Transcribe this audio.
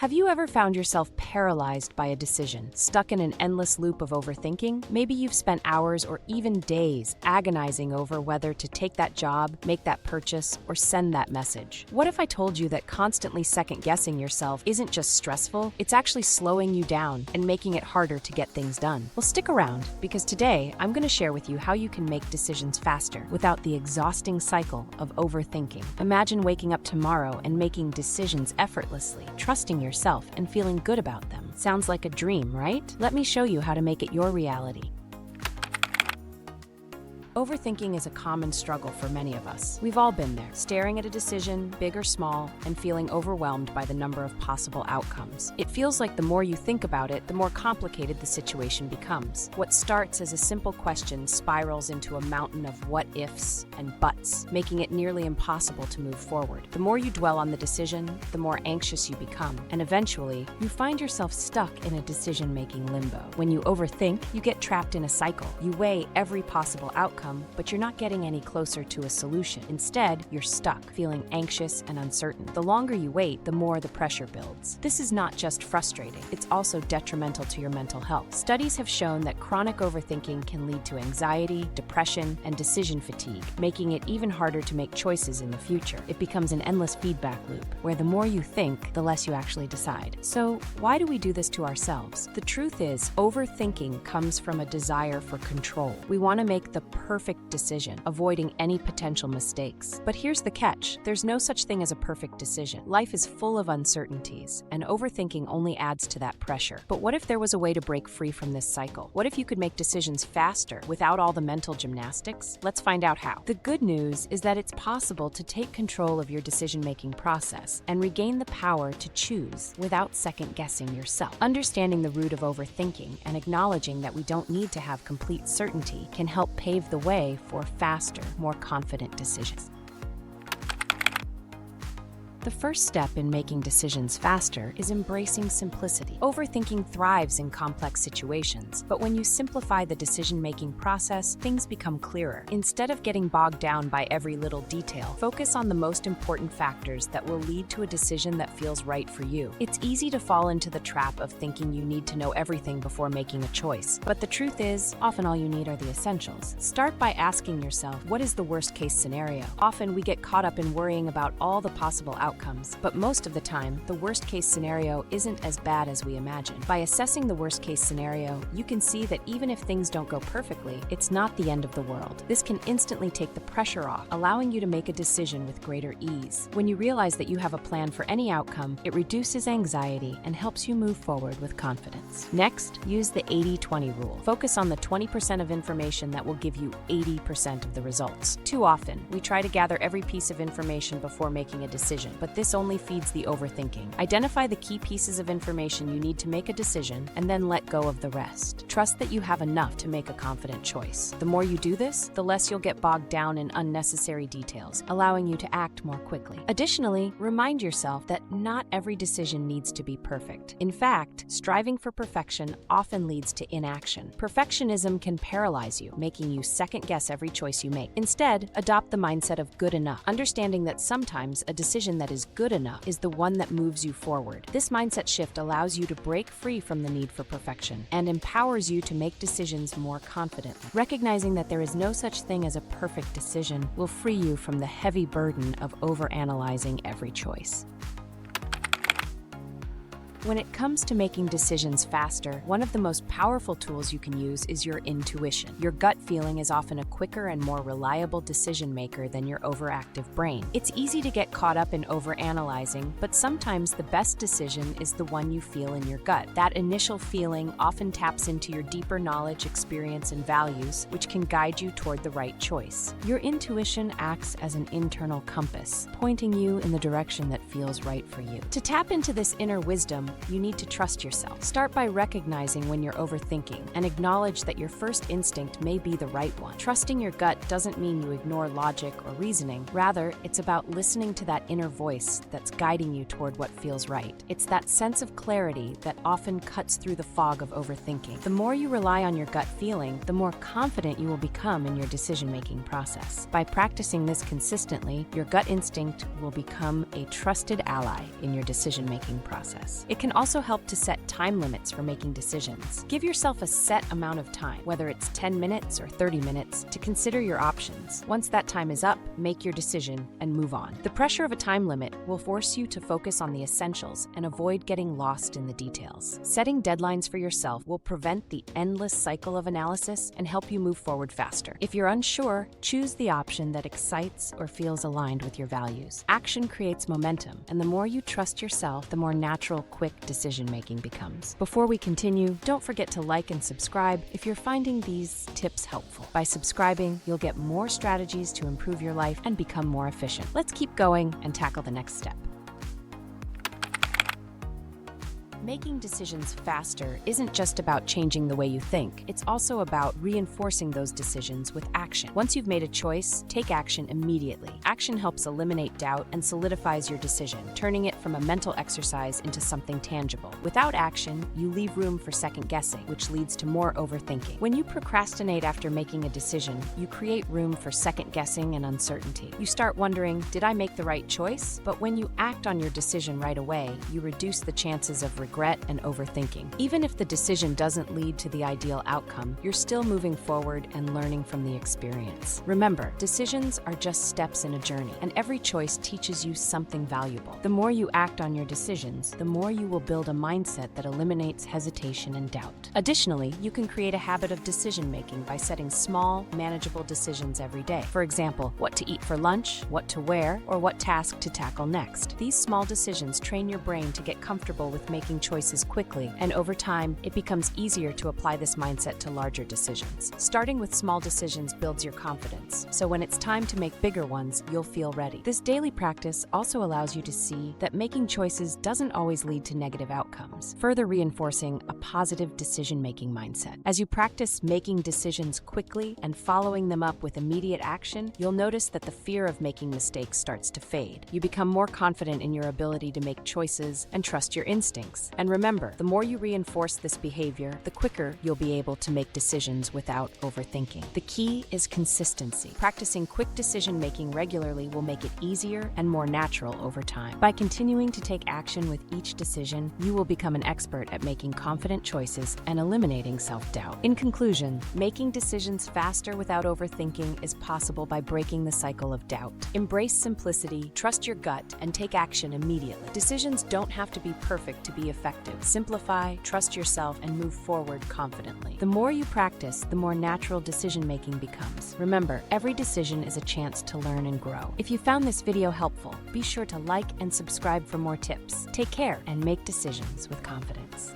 Have you ever found yourself paralyzed by a decision, stuck in an endless loop of overthinking? Maybe you've spent hours or even days agonizing over whether to take that job, make that purchase, or send that message. What if I told you that constantly second-guessing yourself isn't just stressful, it's actually slowing you down and making it harder to get things done? Well, stick around, because today I'm going to share with you how you can make decisions faster without the exhausting cycle of overthinking. Imagine waking up tomorrow and making decisions effortlessly, trusting yourself and feeling good about them. Sounds like a dream, right? Let me show you how to make it your reality. Overthinking is a common struggle for many of us. We've all been there, staring at a decision, big or small, and feeling overwhelmed by the number of possible outcomes. It feels like the more you think about it, the more complicated the situation becomes. What starts as a simple question spirals into a mountain of what-ifs and buts, making it nearly impossible to move forward. The more you dwell on the decision, the more anxious you become, and eventually, you find yourself stuck in a decision-making limbo. When you overthink, you get trapped in a cycle. You weigh every possible outcome, but you're not getting any closer to a solution. Instead, you're stuck, feeling anxious and uncertain. The longer you wait, the more the pressure builds. This is not just frustrating, it's also detrimental to your mental health. Studies have shown that chronic overthinking can lead to anxiety, depression, and decision fatigue, making it even harder to make choices in the future. It becomes an endless feedback loop, where the more you think, the less you actually decide. So, why do we do this to ourselves? The truth is, overthinking comes from a desire for control. We want to make the perfect decision, avoiding any potential mistakes. But here's the catch. There's no such thing as a perfect decision. Life is full of uncertainties, and overthinking only adds to that pressure. But what if there was a way to break free from this cycle? What if you could make decisions faster without all the mental gymnastics? Let's find out how. The good news is that it's possible to take control of your decision-making process and regain the power to choose without second-guessing yourself. Understanding the root of overthinking and acknowledging that we don't need to have complete certainty can help pave the way for faster, more confident decisions. The first step in making decisions faster is embracing simplicity. Overthinking thrives in complex situations, but when you simplify the decision-making process, things become clearer. Instead of getting bogged down by every little detail, focus on the most important factors that will lead to a decision that feels right for you. It's easy to fall into the trap of thinking you need to know everything before making a choice, but the truth is, often all you need are the essentials. Start by asking yourself, what is the worst-case scenario? Often we get caught up in worrying about all the possible outcomes, but most of the time, the worst-case scenario isn't as bad as we imagine. By assessing the worst-case scenario, you can see that even if things don't go perfectly, it's not the end of the world. This can instantly take the pressure off, allowing you to make a decision with greater ease. When you realize that you have a plan for any outcome, it reduces anxiety and helps you move forward with confidence. Next, use the 80-20 rule. Focus on the 20% of information that will give you 80% of the results. Too often, we try to gather every piece of information before making a decision, but this only feeds the overthinking. Identify the key pieces of information you need to make a decision and then let go of the rest. Trust that you have enough to make a confident choice. The more you do this, the less you'll get bogged down in unnecessary details, allowing you to act more quickly. Additionally, remind yourself that not every decision needs to be perfect. In fact, striving for perfection often leads to inaction. Perfectionism can paralyze you, making you second-guess every choice you make. Instead, adopt the mindset of good enough, understanding that sometimes a decision that is good enough is the one that moves you forward. This mindset shift allows you to break free from the need for perfection and empowers you to make decisions more confidently. Recognizing that there is no such thing as a perfect decision will free you from the heavy burden of overanalyzing every choice. When it comes to making decisions faster, one of the most powerful tools you can use is your intuition. Your gut feeling is often a quicker and more reliable decision maker than your overactive brain. It's easy to get caught up in overanalyzing, but sometimes the best decision is the one you feel in your gut. That initial feeling often taps into your deeper knowledge, experience, and values, which can guide you toward the right choice. Your intuition acts as an internal compass, pointing you in the direction that feels right for you. To tap into this inner wisdom, you need to trust yourself. Start by recognizing when you're overthinking and acknowledge that your first instinct may be the right one. Trusting your gut doesn't mean you ignore logic or reasoning. Rather, it's about listening to that inner voice that's guiding you toward what feels right. It's that sense of clarity that often cuts through the fog of overthinking. The more you rely on your gut feeling, the more confident you will become in your decision-making process. By practicing this consistently, your gut instinct will become a trusted ally in your decision-making process. It can also help to set time limits for making decisions. Give yourself a set amount of time, whether it's 10 minutes or 30 minutes, to consider your options. Once that time is up, make your decision and move on. The pressure of a time limit will force you to focus on the essentials and avoid getting lost in the details. Setting deadlines for yourself will prevent the endless cycle of analysis and help you move forward faster. If you're unsure, choose the option that excites or feels aligned with your values. Action creates momentum, and the more you trust yourself, the more natural, quick decision-making becomes. Before we continue, don't forget to like and subscribe if you're finding these tips helpful. By subscribing, you'll get more strategies to improve your life and become more efficient. Let's keep going and tackle the next step. Making decisions faster isn't just about changing the way you think. It's also about reinforcing those decisions with action. Once you've made a choice, take action immediately. Action helps eliminate doubt and solidifies your decision, turning it from a mental exercise into something tangible. Without action, you leave room for second guessing, which leads to more overthinking. When you procrastinate after making a decision, you create room for second guessing and uncertainty. You start wondering, did I make the right choice? But when you act on your decision right away, you reduce the chances of regret and overthinking. Even if the decision doesn't lead to the ideal outcome, you're still moving forward and learning from the experience. Remember, decisions are just steps in a journey, and every choice teaches you something valuable. The more you act on your decisions, the more you will build a mindset that eliminates hesitation and doubt. Additionally, you can create a habit of decision-making by setting small, manageable decisions every day. For example, what to eat for lunch, what to wear, or what task to tackle next. These small decisions train your brain to get comfortable with making choices quickly, and over time, it becomes easier to apply this mindset to larger decisions. Starting with small decisions builds your confidence, so when it's time to make bigger ones, you'll feel ready. This daily practice also allows you to see that making choices doesn't always lead to negative outcomes, further reinforcing a positive decision-making mindset. As you practice making decisions quickly and following them up with immediate action, you'll notice that the fear of making mistakes starts to fade. You become more confident in your ability to make choices and trust your instincts. And remember, the more you reinforce this behavior, the quicker you'll be able to make decisions without overthinking. The key is consistency. Practicing quick decision-making regularly will make it easier and more natural over time. By continuing to take action with each decision, you will become an expert at making confident choices and eliminating self-doubt. In conclusion, making decisions faster without overthinking is possible by breaking the cycle of doubt. Embrace simplicity, trust your gut, and take action immediately. Decisions don't have to be perfect to be effective. Simplify, trust yourself, and move forward confidently. The more you practice, the more natural decision-making becomes. Remember, every decision is a chance to learn and grow. If you found this video helpful, be sure to like and subscribe for more tips. Take care and make decisions with confidence.